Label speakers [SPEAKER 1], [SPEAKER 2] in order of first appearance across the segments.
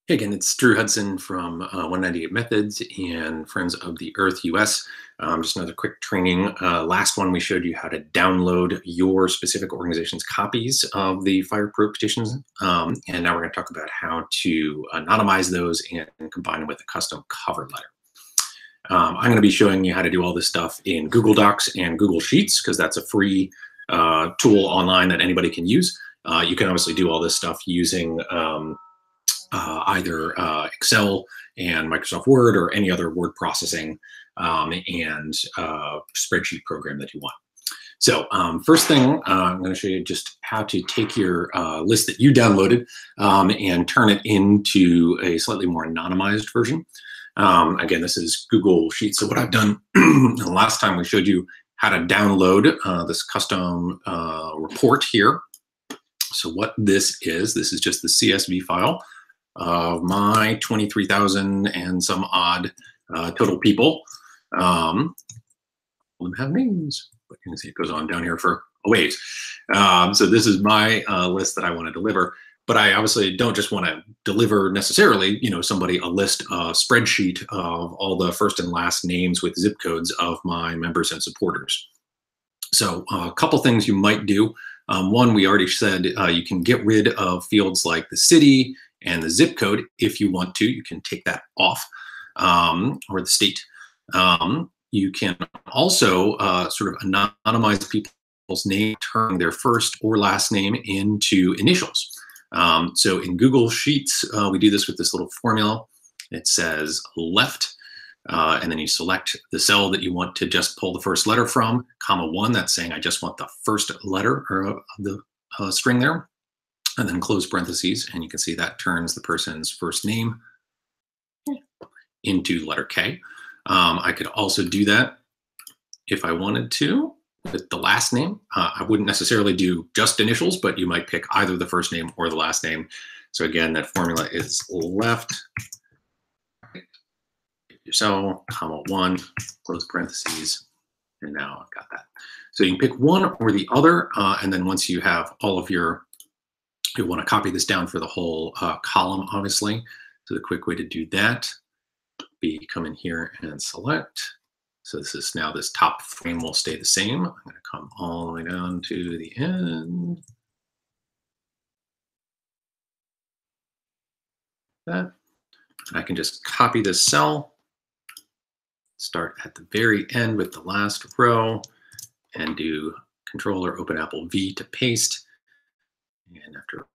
[SPEAKER 1] Hey again, it's Drew Hudson from 198 Methods and Friends of the Earth US. Just another quick training. Last one, we showed you how to download your specific organization's copies of the FirePruitt petitions. And now we're going to talk about how to anonymize those and combine them with a custom cover letter. I'm going to be showing you how to do all this stuff in Google Docs and Google Sheets, because that's a free tool online that anybody can use. You can obviously do all this stuff using either Excel and Microsoft Word or any other word processing and spreadsheet program that you want. So first thing, I'm going to show you just how to take your list that you downloaded and turn it into a slightly more anonymized version. Again, this is Google Sheets. So what I've done the last time we showed you how to download this custom report here. So what this is just the CSV file of my 23,000 and some odd total people. All of them have names, but you can see it goes on down here for a ways. So this is my list that I want to deliver, but I obviously don't just want to deliver necessarily, somebody a list, a spreadsheet of all the first and last names with zip codes of my members and supporters. So a couple things you might do. One, we already said you can get rid of fields like the city and the zip code if you want to. You can take that off, or the state. You can also sort of anonymize people's name, turn their first or last name into initials. So in Google Sheets, we do this with this little formula. It says left, and then you select the cell that you want to just pull the first letter from, _1, that's saying I just want the first letter of the string there, and then close parentheses, and you can see that turns the person's first name into letter K. I could also do that if I wanted to with the last name. I wouldn't necessarily do just initials, but you might pick either the first name or the last name. So again, that formula is left, cell, _1, close parentheses, and now I've got that. So you can pick one or the other, and then once you have all of your, you'll want to copy this down for the whole column, obviously. So the quick way to do that would be come in here and select. So this is now, this top frame will stay the same. I'm going to come all the way down to the end. That. And I can just copy this cell, start at the very end with the last row, and do Control or Open Apple V to paste. And after it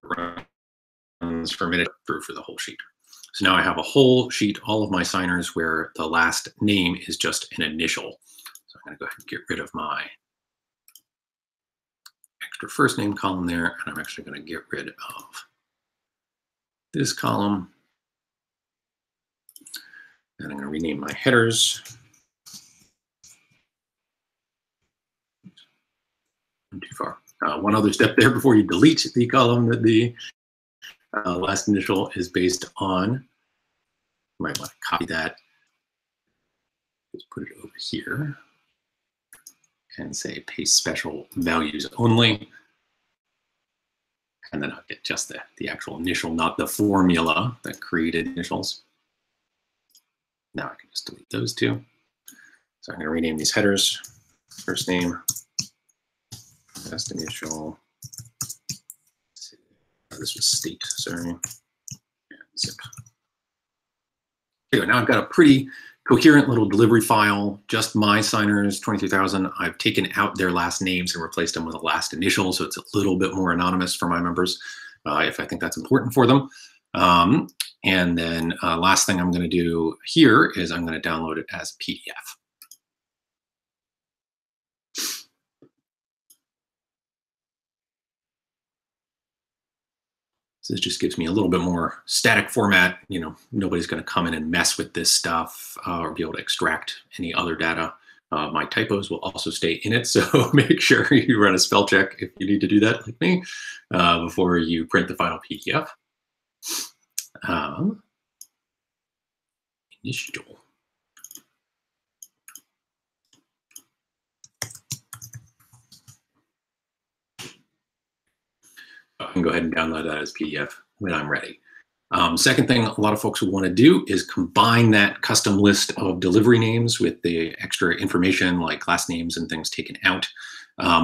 [SPEAKER 1] runs for a minute, through for the whole sheet. So now I have a whole sheet, all of my signers, where the last name is just an initial. So I'm going to go ahead and get rid of my extra first name column there, and I'm actually going to get rid of this column. And I'm going to rename my headers. I'm too far. One other step there before you delete the column that the last initial is based on. You might want to copy that. Just put it over here and say paste special values only. And then I'll get just the actual initial, not the formula that created initials. Now I can just delete those two. So I'm going to rename these headers. First name, last initial. This was state, sorry. And zip. Anyway, now I've got a pretty coherent little delivery file, just my signers, 23,000. I've taken out their last names and replaced them with a last initial, so it's a little bit more anonymous for my members, if I think that's important for them. And then last thing I'm going to do here is I'm going to download it as a PDF. So this just gives me a little bit more static format. Nobody's going to come in and mess with this stuff or be able to extract any other data. My typos will also stay in it, so make sure you run a spell check if you need to do that, like me, before you print the final PDF. Initial. I can go ahead and download that as PDF when I'm ready. Second thing a lot of folks will want to do is combine that custom list of delivery names with the extra information like last names and things taken out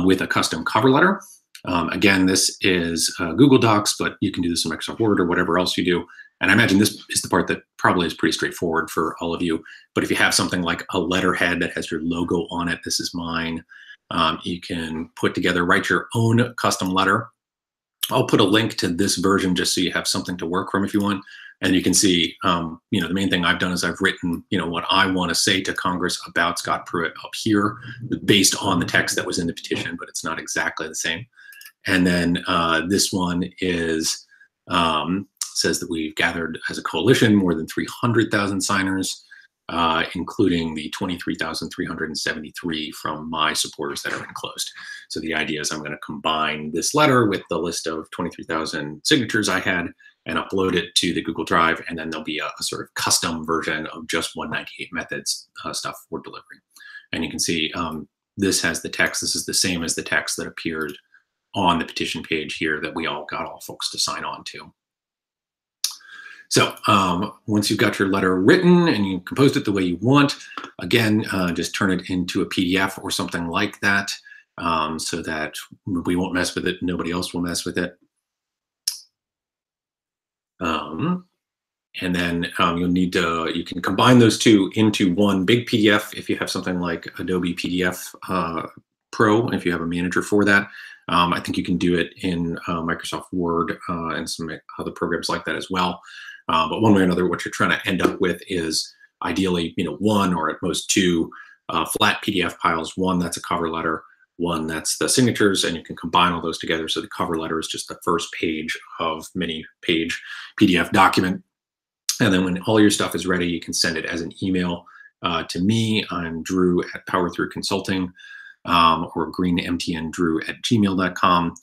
[SPEAKER 1] with a custom cover letter. Again, this is Google Docs, but you can do this in Microsoft Word or whatever else you do. And I imagine this is the part that probably is pretty straightforward for all of you. But if you have something like a letterhead that has your logo on it, this is mine, you can put together, write your own custom letter. I'll put a link to this version just so you have something to work from if you want. And you can see, the main thing I've done is I've written, what I want to say to Congress about Scott Pruitt up here based on the text that was in the petition, but it's not exactly the same. And then this one is says that we've gathered as a coalition more than 300,000 signers, including the 23,373 from my supporters that are enclosed. So the idea is I'm going to combine this letter with the list of 23,000 signatures I had and upload it to the Google Drive, and then there'll be a sort of custom version of just 198 methods stuff for delivery. And you can see this has the text. This is the same as the text that appeared on the petition page here that we all got all folks to sign on to. So once you've got your letter written and you composed it the way you want, again, just turn it into a PDF or something like that so that we won't mess with it. Nobody else will mess with it. And then you'll need to, you can combine those two into one big PDF if you have something like Adobe PDF Pro, if you have a manager for that. I think you can do it in Microsoft Word and some other programs like that as well. But one way or another, what you're trying to end up with is ideally, one or at most two flat PDF piles. One that's a cover letter, one that's the signatures, and you can combine all those together. So the cover letter is just the first page of many page PDF document. And then when all your stuff is ready, you can send it as an email to me. I'm Drew at FirePruitt Consulting, or greenmtndrew@gmail.com.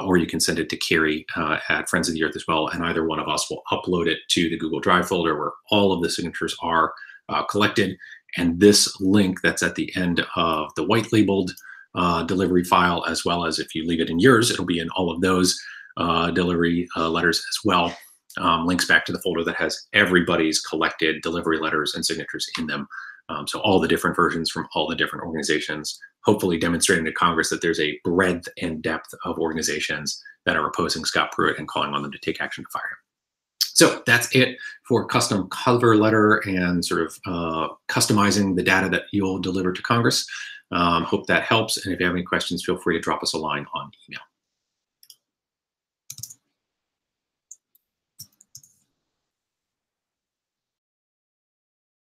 [SPEAKER 1] Or you can send it to Carrie at Friends of the Earth as well, and either one of us will upload it to the Google Drive folder where all of the signatures are collected. And this link that's at the end of the white labeled delivery file, as well as if you leave it in yours, it'll be in all of those delivery letters as well. Links back to the folder that has everybody's collected delivery letters and signatures in them. So all the different versions from all the different organizations, hopefully demonstrating to Congress that there's a breadth and depth of organizations that are opposing Scott Pruitt and calling on them to take action to fire him. So that's it for custom cover letter and sort of customizing the data that you'll deliver to Congress. Hope that helps. And if you have any questions, feel free to drop us a line on email.